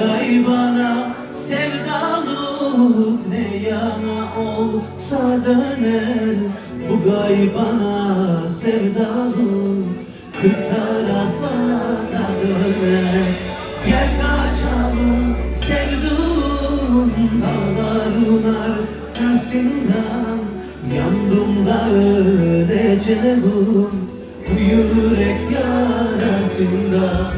gaybana sevdalık ne yana olsa döner. Bu gaybana sevdalık kırk tarafa da döner. Gel kaçalım sevduğum dağların arkasından. Yandım da öleceğim bu yürek yarasından.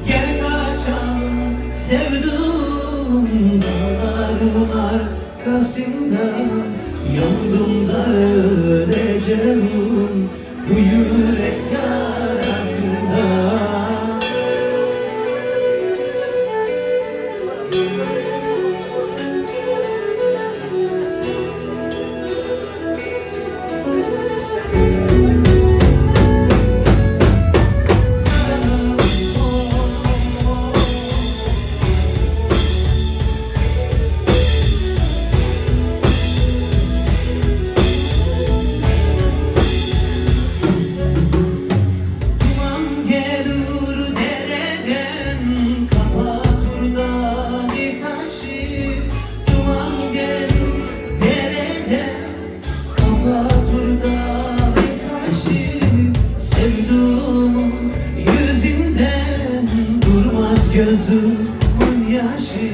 Gel kaçalım sevduğum dağların arkasından. Yandım da öleceğim bu yürek yarasından. Gözümün yaşı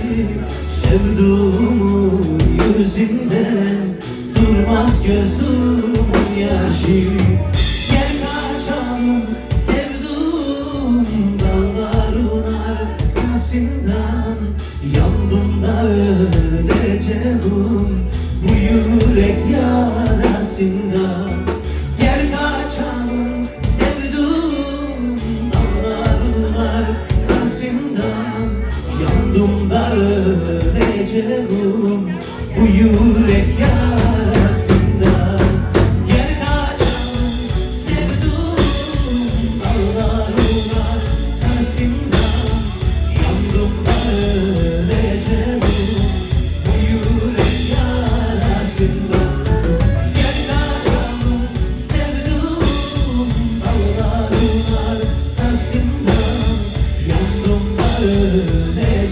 sevduğumun yüzünden durmaz gözümün yaşı. Gel kaçalım sevduğum dağların arkasından. Yandım da öleceğim bu yürek yarasından. Gel kaçalım sevduğum dağların arkasından. Yandım da öleceğim bu yürek yarasından. Gel kaçalım sevduğum dağların arkasından. Yandım da öleceğim bu yürek yarasından. Gel kaçalım sevduğum dağların arkasından. Yandım da öleceğim